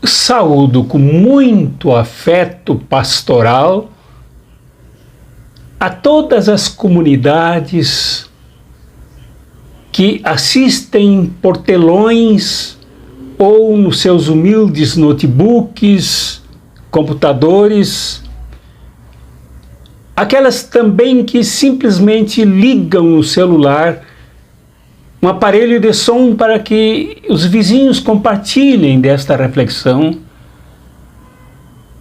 Saúdo com muito afeto pastoral a todas as comunidades que assistem por telões ou nos seus humildes notebooks, computadores, aquelas também que simplesmente ligam no celular um aparelho de som para que os vizinhos compartilhem desta reflexão,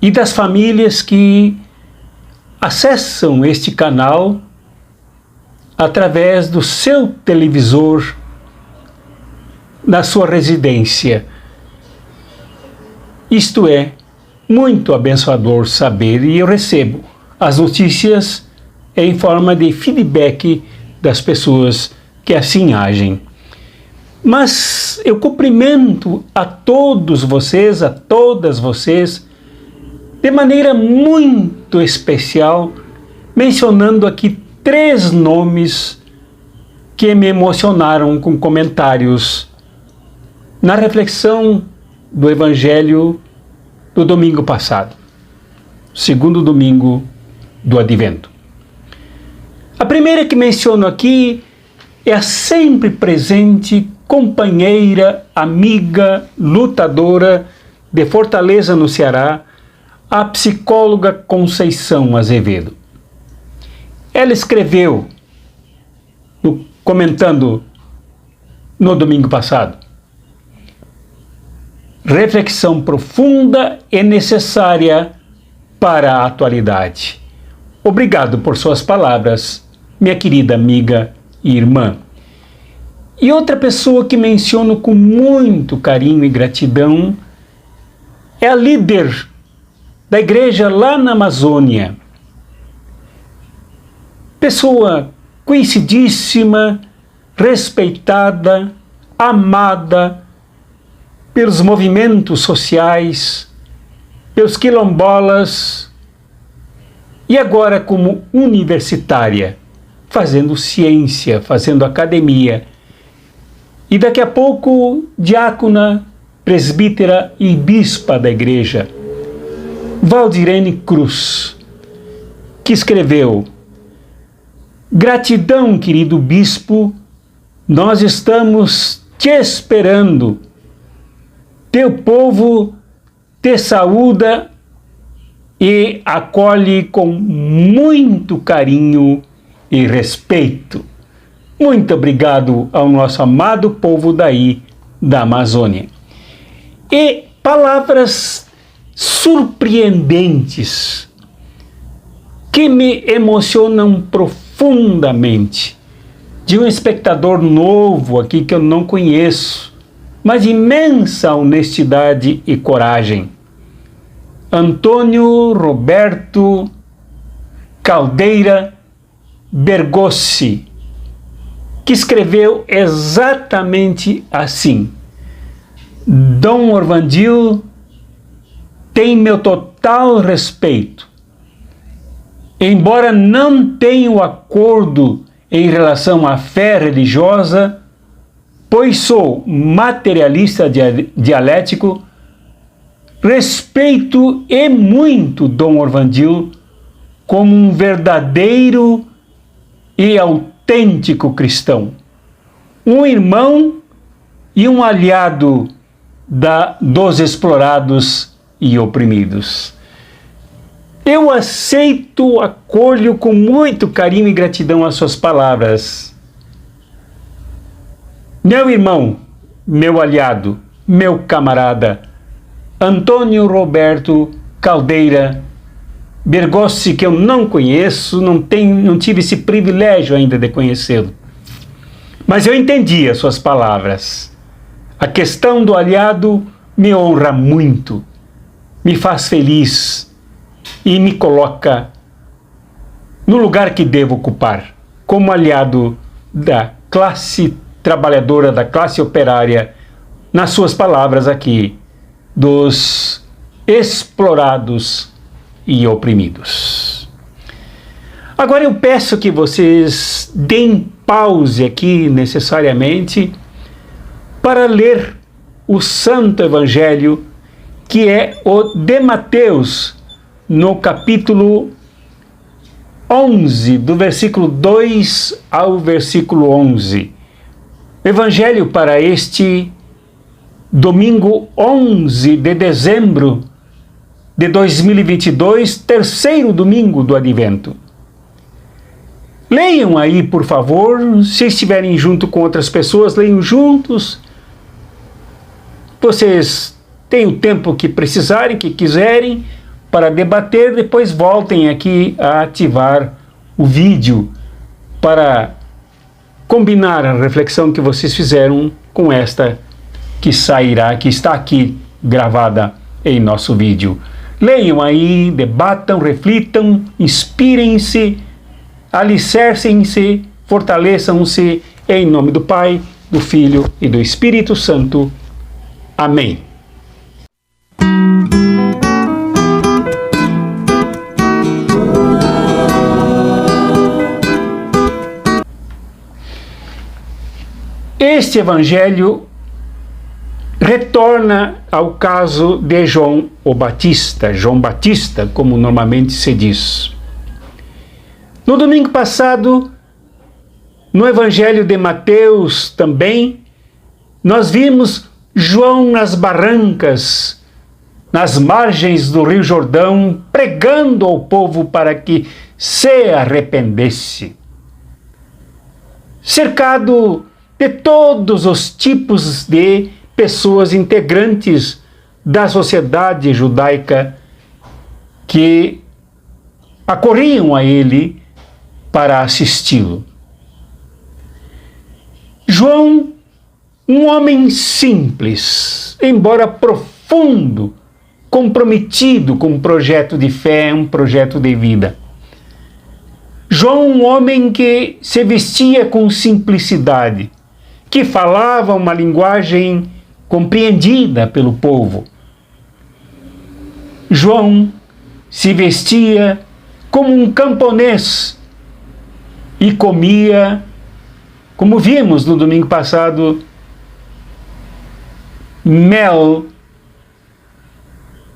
e das famílias que acessam este canal através do seu televisor na sua residência. Isto é muito abençoador saber, e eu recebo as notícias em forma de feedback das pessoas que assim agem. Mas eu cumprimento a todos vocês, a todas vocês, de maneira muito especial, mencionando aqui 3 nomes que me emocionaram com comentários na reflexão do Evangelho do domingo passado, segundo domingo do Advento. A primeira que menciono aqui é a sempre presente companheira, amiga, lutadora de Fortaleza, no Ceará, a psicóloga Conceição Azevedo. Ela escreveu, comentando no domingo passado: reflexão profunda e necessária para a atualidade. Obrigado por suas palavras, minha querida amiga e irmã. E outra pessoa que menciono com muito carinho e gratidão é a líder da igreja lá na Amazônia. Pessoa conhecidíssima, respeitada, amada pelos movimentos sociais, pelos quilombolas, e agora como universitária, fazendo ciência, fazendo academia, e daqui a pouco diácona, presbítera e bispa da igreja, Valdirene Cruz, que escreveu: gratidão, querido bispo, nós estamos te esperando, teu povo te saúda e acolhe com muito carinho e respeito. Muito obrigado ao nosso amado povo daí da Amazônia. E palavras surpreendentes que me emocionam profundamente, de um espectador novo aqui que eu não conheço, mas imensa honestidade e coragem. Antônio Roberto Caldeira Bergossi, que escreveu exatamente assim: Dom Orvandil tem meu total respeito. Embora não tenha o acordo em relação à fé religiosa, pois sou materialista dialético, respeito e muito Dom Orvandil como um verdadeiro e autêntico cristão, um irmão e um aliado dos explorados e oprimidos. Eu aceito, acolho com muito carinho e gratidão as suas palavras. Meu irmão, meu aliado, meu camarada, Antônio Roberto Caldeira Bergossi, que eu não conheço, não tive esse privilégio ainda de conhecê-lo. Mas eu entendi as suas palavras. A questão do aliado me honra muito, me faz feliz e me coloca no lugar que devo ocupar, como aliado da classe trabalhadora, da classe operária, nas suas palavras aqui, dos explorados e oprimidos. Agora eu peço que vocês deem pause aqui necessariamente para ler o Santo Evangelho que é o de Mateus, no capítulo 11, do versículo 2 ao versículo 11. Evangelho para este domingo 11 de dezembro de 2022, terceiro domingo do Advento. Leiam aí, por favor, se estiverem junto com outras pessoas, leiam juntos. Vocês têm o tempo que precisarem, que quiserem, para debater, depois voltem aqui a ativar o vídeo para combinar a reflexão que vocês fizeram com esta que sairá, que está aqui gravada em nosso vídeo. Leiam aí, debatam, reflitam, inspirem-se, alicercem-se, fortaleçam-se, em nome do Pai, do Filho e do Espírito Santo. Amém. Este evangelho retorna ao caso de João Batista, como normalmente se diz. No domingo passado, no evangelho de Mateus também, nós vimos João nas barrancas, nas margens do Rio Jordão, pregando ao povo para que se arrependesse. Cercado de todos os tipos de pessoas integrantes da sociedade judaica que acorriam a ele para assisti-lo. João, um homem simples, embora profundo, comprometido com um projeto de fé, um projeto de vida. João, um homem que se vestia com simplicidade, que falava uma linguagem compreendida pelo povo. João se vestia como um camponês e comia, como vimos no domingo passado, mel,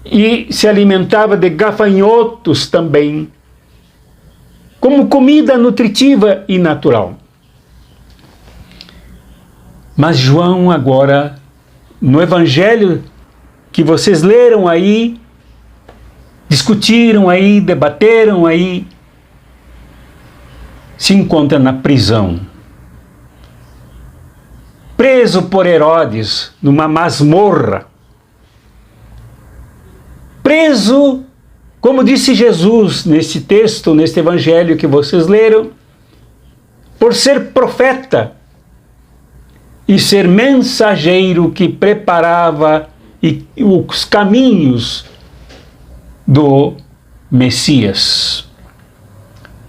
e se alimentava de gafanhotos também, como comida nutritiva e natural. Mas João agora, no evangelho que vocês leram aí, discutiram aí, debateram aí, se encontra na prisão. Preso por Herodes, numa masmorra. Preso, como disse Jesus nesse texto, neste evangelho que vocês leram, por ser profeta e ser mensageiro que preparava os caminhos do Messias.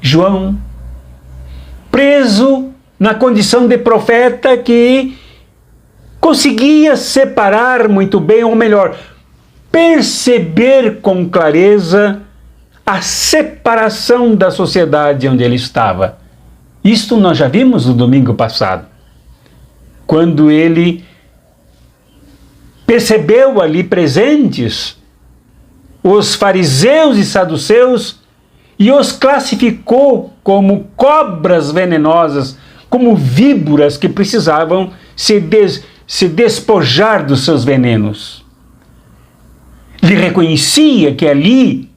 João, preso na condição de profeta que conseguia separar muito bem, ou melhor, perceber com clareza a separação da sociedade onde ele estava. Isto nós já vimos no domingo passado, quando ele percebeu ali presentes os fariseus e saduceus e os classificou como cobras venenosas, como víboras que precisavam se despojar dos seus venenos. Ele reconhecia que ali,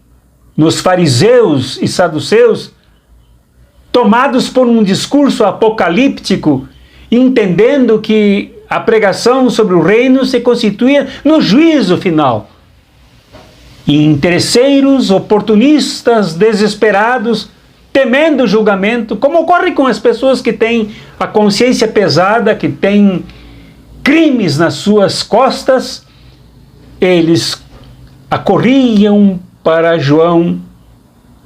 nos fariseus e saduceus, tomados por um discurso apocalíptico, entendendo que a pregação sobre o reino se constituía no juízo final. E interesseiros, oportunistas, desesperados, temendo o julgamento, como ocorre com as pessoas que têm a consciência pesada, que têm crimes nas suas costas, eles acorriam para João,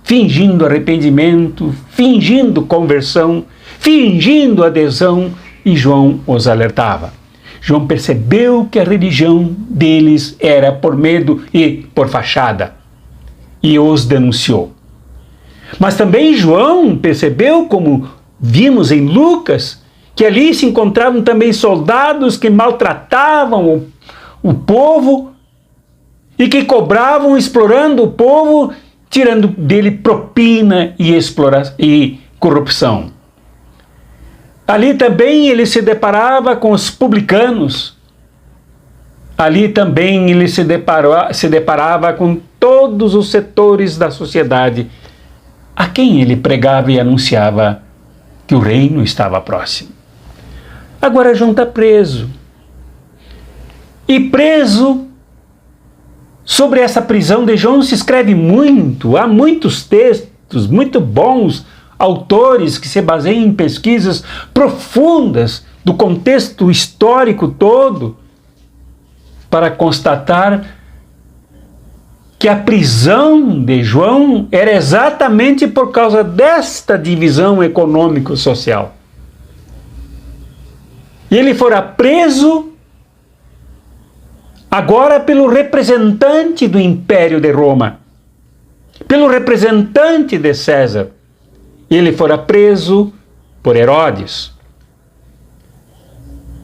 fingindo arrependimento, fingindo conversão, fingindo adesão, e João os alertava. João percebeu que a religião deles era por medo e por fachada, e os denunciou. Mas também João percebeu, como vimos em Lucas, que ali se encontravam também soldados que maltratavam o povo, e que cobravam explorando o povo, tirando dele propina e corrupção. Ali também ele se deparava com os publicanos. Ali também ele se deparava com todos os setores da sociedade, a quem ele pregava e anunciava que o reino estava próximo. Agora João está preso. E preso, sobre essa prisão de João se escreve muito, há muitos textos muito bons, autores que se baseiam em pesquisas profundas do contexto histórico todo, para constatar que a prisão de João era exatamente por causa desta divisão econômico-social. E ele fora preso agora pelo representante do Império de Roma, pelo representante de César. Ele fora preso por Herodes,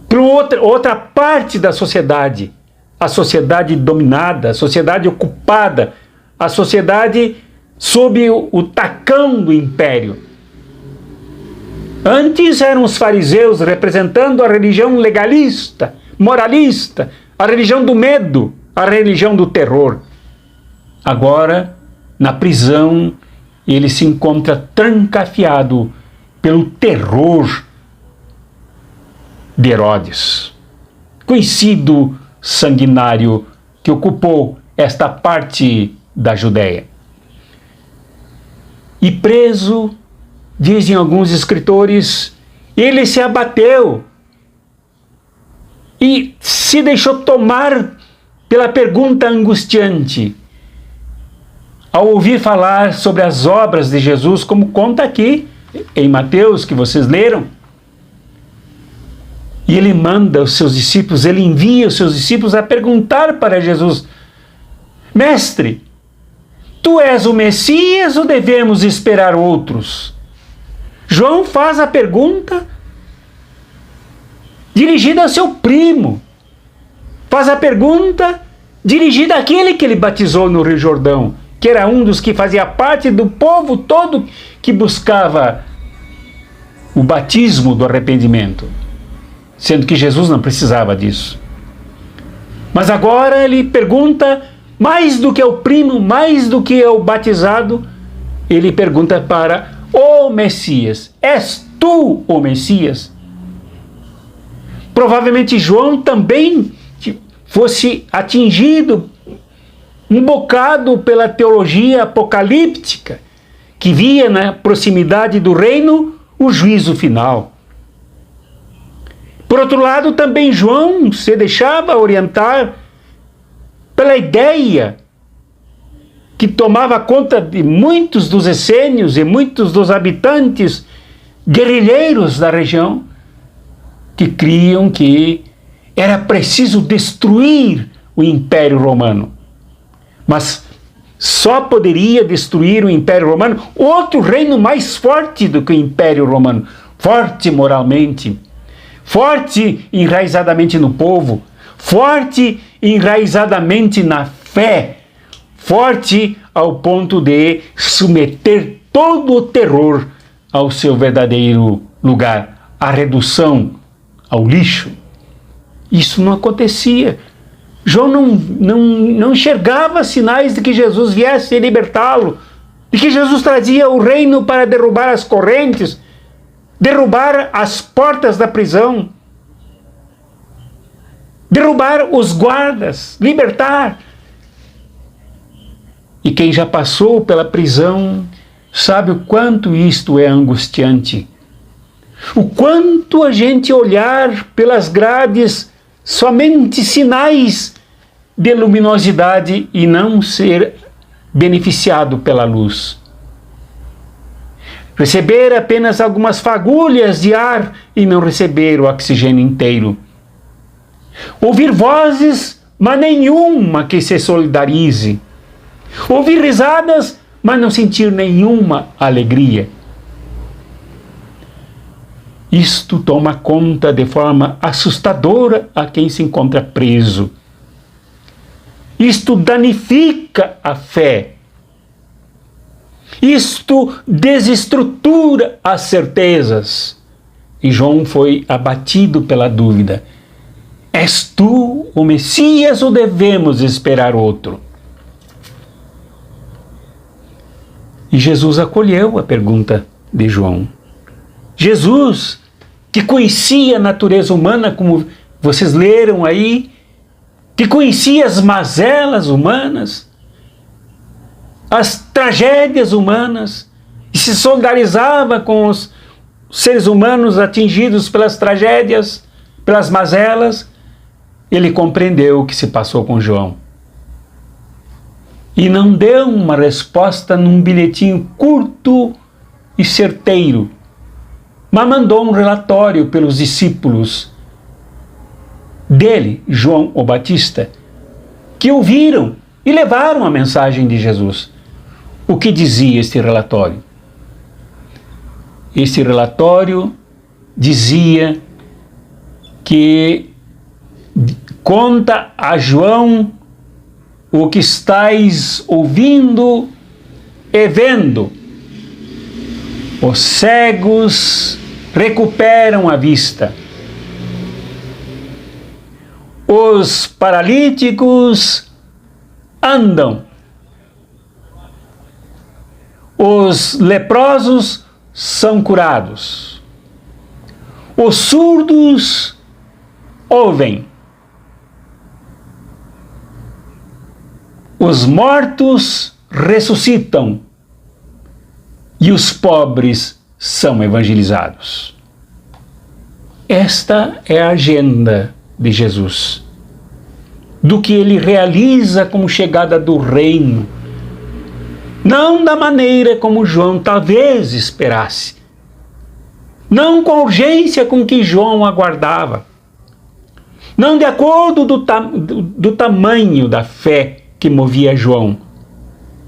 por outra parte da sociedade, a sociedade dominada, a sociedade ocupada, a sociedade sob o tacão do império. Antes eram os fariseus representando a religião legalista, moralista, a religião do medo, a religião do terror. Agora, na prisão, ele se encontra trancafiado pelo terror de Herodes, conhecido sanguinário que ocupou esta parte da Judéia. E preso, dizem alguns escritores, ele se abateu e se deixou tomar pela pergunta angustiante. Ao ouvir falar sobre as obras de Jesus, como conta aqui em Mateus, que vocês leram, e ele manda os seus discípulos, ele envia os seus discípulos a perguntar para Jesus: Mestre, tu és o Messias ou devemos esperar outros? João faz a pergunta dirigida ao seu primo, faz a pergunta dirigida àquele que ele batizou no Rio Jordão, que era um dos que fazia parte do povo todo que buscava o batismo do arrependimento, sendo que Jesus não precisava disso. Mas agora ele pergunta, mais do que o primo, mais do que o batizado, ele pergunta para o Messias: és tu o Messias? Provavelmente João também fosse atingido um bocado pela teologia apocalíptica, que via na proximidade do reino o juízo final. Por outro lado, também João se deixava orientar pela ideia que tomava conta de muitos dos essênios e muitos dos habitantes guerrilheiros da região, que criam que era preciso destruir o Império Romano. Mas só poderia destruir o Império Romano outro reino mais forte do que o Império Romano, forte moralmente, forte enraizadamente no povo, forte enraizadamente na fé, forte ao ponto de submeter todo o terror ao seu verdadeiro lugar, a redução ao lixo. Isso não acontecia. João não enxergava sinais de que Jesus viesse libertá-lo, de que Jesus trazia o reino para derrubar as correntes, derrubar as portas da prisão, derrubar os guardas, libertar. E quem já passou pela prisão sabe o quanto isto é angustiante. O quanto a gente olhar pelas grades somente sinais de luminosidade e não ser beneficiado pela luz. Receber apenas algumas fagulhas de ar e não receber o oxigênio inteiro. Ouvir vozes, mas nenhuma que se solidarize. Ouvir risadas, mas não sentir nenhuma alegria. Isto toma conta de forma assustadora a quem se encontra preso. Isto danifica a fé. Isto desestrutura as certezas. E João foi abatido pela dúvida. És tu o Messias ou devemos esperar outro? E Jesus acolheu a pergunta de João. Jesus, que conhecia a natureza humana, como vocês leram aí, que conhecia as mazelas humanas, as tragédias humanas, e se solidarizava com os seres humanos atingidos pelas tragédias, pelas mazelas, ele compreendeu o que se passou com João. E não deu uma resposta num bilhetinho curto e certeiro, mas mandou um relatório pelos discípulos dele, João o Batista, que ouviram e levaram a mensagem de Jesus. O que dizia este relatório? Este relatório dizia que conta a João o que estáis ouvindo e vendo. Os cegos recuperam a vista. Os paralíticos andam. Os leprosos são curados. Os surdos ouvem. Os mortos ressuscitam. E os pobres são evangelizados. Esta é a agenda de Jesus, do que ele realiza como chegada do reino, não da maneira como João talvez esperasse, não com a urgência com que João aguardava, não de acordo do tamanho da fé que movia João,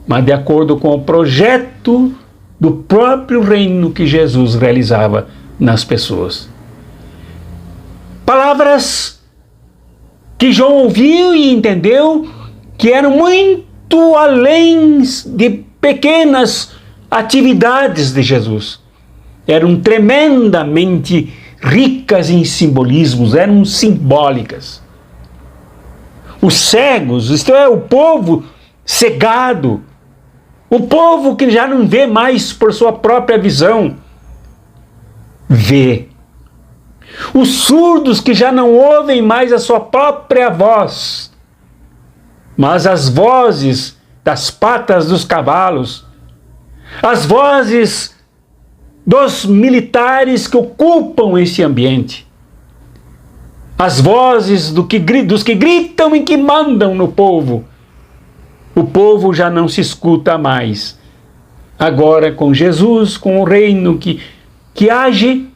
mas de acordo com o projeto do próprio reino que Jesus realizava nas pessoas. Palavras que João ouviu e entendeu que eram muito além de pequenas atividades de Jesus. Eram tremendamente ricas em simbolismos, eram simbólicas. Os cegos, isto é, o povo cegado, o povo que já não vê mais por sua própria visão, vê. Os surdos que já não ouvem mais a sua própria voz, mas as vozes das patas dos cavalos, as vozes dos militares que ocupam esse ambiente, as vozes dos que gritam e que mandam no povo. O povo já não se escuta mais. Agora, com Jesus, com o reino que age,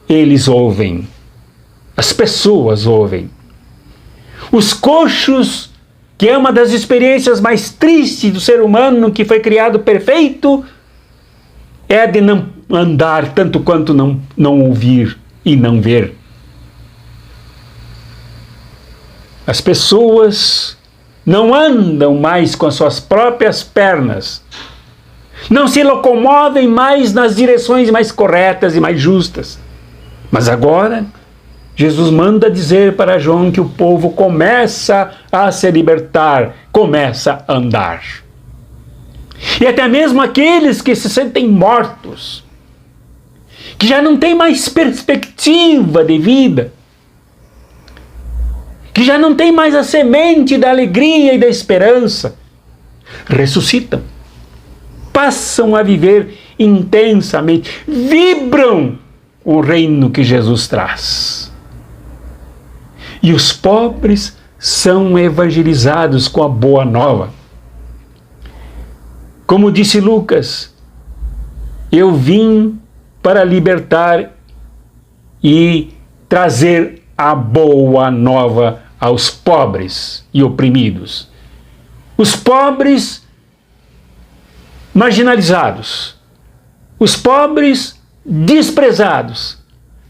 eles ouvem. As pessoas ouvem. Os coxos, que é uma das experiências mais tristes do ser humano, que foi criado perfeito, é de não andar tanto quanto não ouvir e não ver. As pessoas não andam mais com as suas próprias pernas, não se locomovem mais nas direções mais corretas e mais justas. Mas agora, Jesus manda dizer para João que o povo começa a se libertar, começa a andar. E até mesmo aqueles que se sentem mortos, que já não têm mais perspectiva de vida, que já não tem mais a semente da alegria e da esperança, ressuscitam, passam a viver intensamente, vibram o reino que Jesus traz. E os pobres são evangelizados com a boa nova. Como disse Lucas, eu vim para libertar e trazer a boa nova aos pobres e oprimidos. Os pobres marginalizados, os pobres desprezados,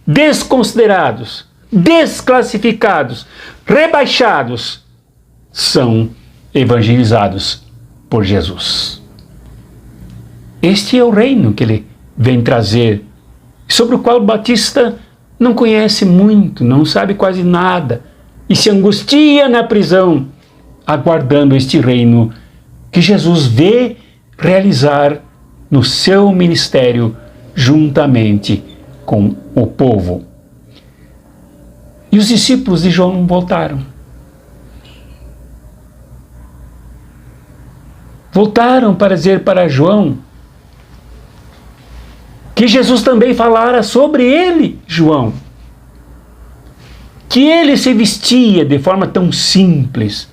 desconsiderados, desclassificados, rebaixados, são evangelizados por Jesus. Este é o reino que ele vem trazer, sobre o qual o Batista não conhece muito, não sabe quase nada, e se angustia na prisão, aguardando este reino que Jesus vê realizar no seu ministério juntamente com o povo. E os discípulos de João voltaram. Voltaram para dizer para João que Jesus também falara sobre ele, João. Que ele se vestia de forma tão simples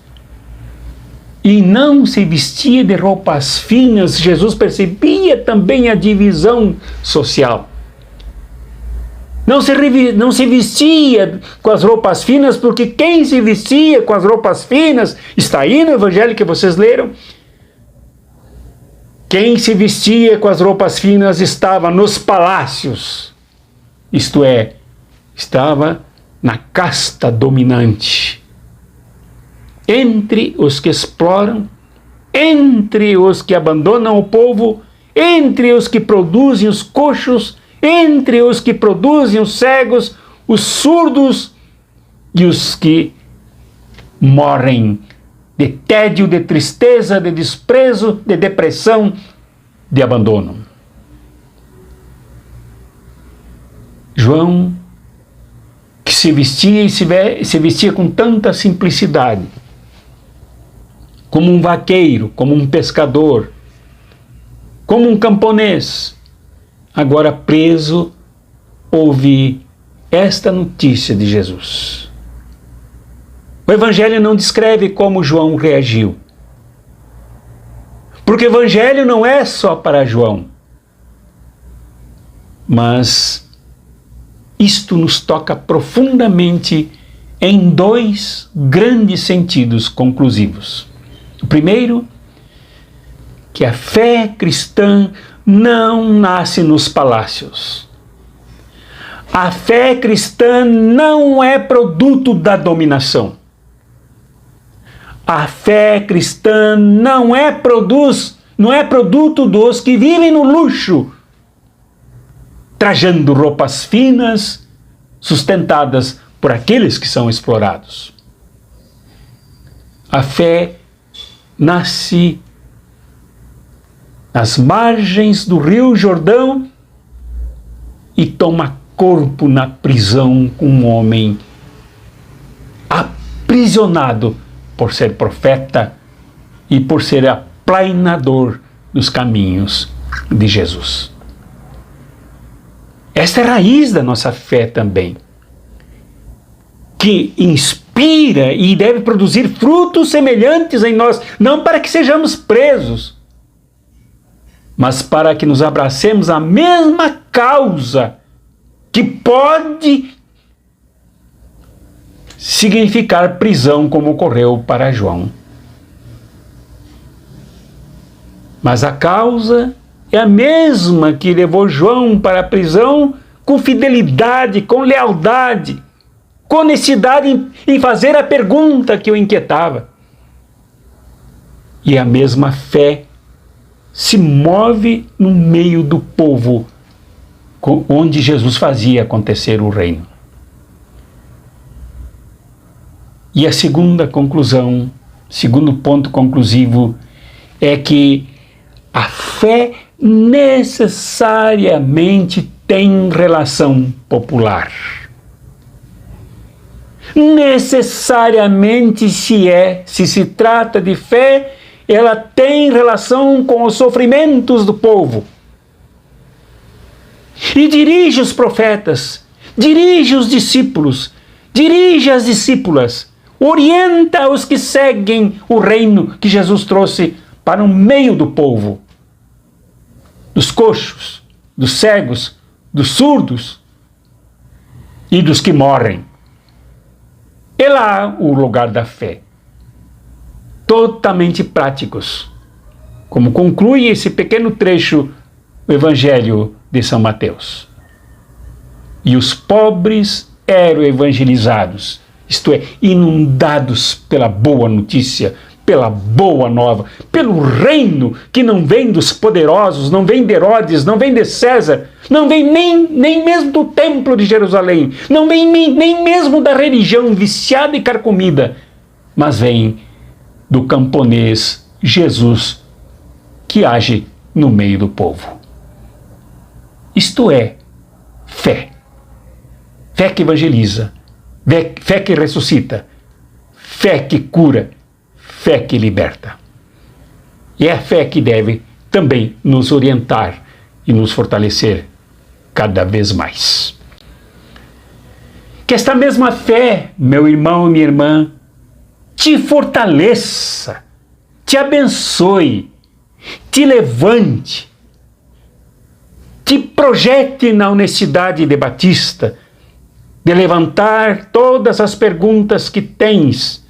e não se vestia de roupas finas. Jesus percebia também a divisão social. Não se vestia com as roupas finas, porque quem se vestia com as roupas finas, está aí no evangelho que vocês leram, quem se vestia com as roupas finas estava nos palácios, isto é, estava na casta dominante, entre os que exploram, entre os que abandonam o povo, entre os que produzem os coxos, entre os que produzem os cegos, os surdos e os que morrem de tédio, de tristeza, de desprezo, de depressão, de abandono. João, que se vestia e se vestia com tanta simplicidade, como um vaqueiro, como um pescador, como um camponês, agora preso, ouve esta notícia de Jesus. O Evangelho não descreve como João reagiu, porque o Evangelho não é só para João, mas isto nos toca profundamente em dois grandes sentidos conclusivos. O primeiro, que a fé cristã não nasce nos palácios. A fé cristã não é produto da dominação. A fé cristã não é produto dos que vivem no luxo, trajando roupas finas, sustentadas por aqueles que são explorados. A fé nasce nas margens do Rio Jordão e toma corpo na prisão com um homem aprisionado por ser profeta e por ser aplainador dos caminhos de Jesus. Esta é a raiz da nossa fé também, que inspira e deve produzir frutos semelhantes em nós, não para que sejamos presos, mas para que nos abracemos a mesma causa que pode significar prisão, como ocorreu para João. Mas a causa é a mesma que levou João para a prisão, com fidelidade, com lealdade, com honestidade em fazer a pergunta que o inquietava. E a mesma fé se move no meio do povo onde Jesus fazia acontecer o reino. E a segunda conclusão, segundo ponto conclusivo, é que a fé necessariamente tem relação popular. Necessariamente, se se trata de fé, ela tem relação com os sofrimentos do povo. E dirige os profetas, dirige os discípulos, dirige as discípulas, orienta os que seguem o reino que Jesus trouxe para o meio do povo, dos coxos, dos cegos, dos surdos e dos que morrem. É lá o lugar da fé. Totalmente práticos, como conclui esse pequeno trecho do Evangelho de São Mateus. E os pobres eram evangelizados isto é, inundados pela boa notícia, pela boa nova, pelo reino que não vem dos poderosos, não vem de Herodes, não vem de César, não vem nem mesmo do templo de Jerusalém, não vem nem mesmo da religião viciada e carcomida, mas vem do camponês Jesus que age no meio do povo. Isto é fé. Fé que evangeliza, fé que ressuscita, fé que cura, fé que liberta. E é a fé que deve também nos orientar e nos fortalecer cada vez mais. Que esta mesma fé, meu irmão e minha irmã, te fortaleça, te abençoe, te levante, te projete na honestidade de Batista, de levantar todas as perguntas que tens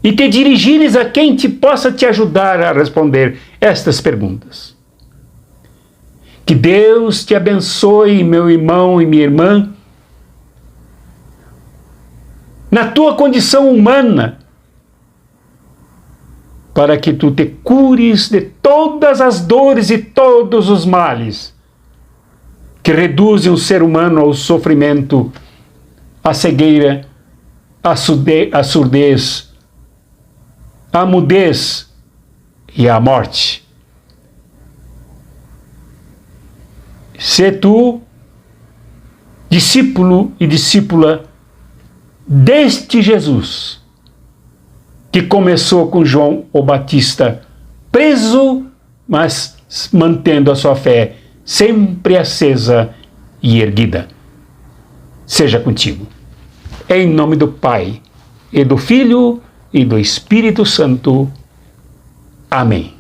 e te dirigires a quem possa te ajudar a responder estas perguntas. Que Deus te abençoe, meu irmão e minha irmã, na tua condição humana, para que tu te cures de todas as dores e todos os males que reduzem o ser humano ao sofrimento, à cegueira, à surdez, à mudez e à morte. Sê tu discípulo e discípula deste Jesus que começou com João o Batista preso, mas mantendo a sua fé sempre acesa e erguida. Seja contigo. Em nome do Pai, e do Filho, e do Espírito Santo. Amém.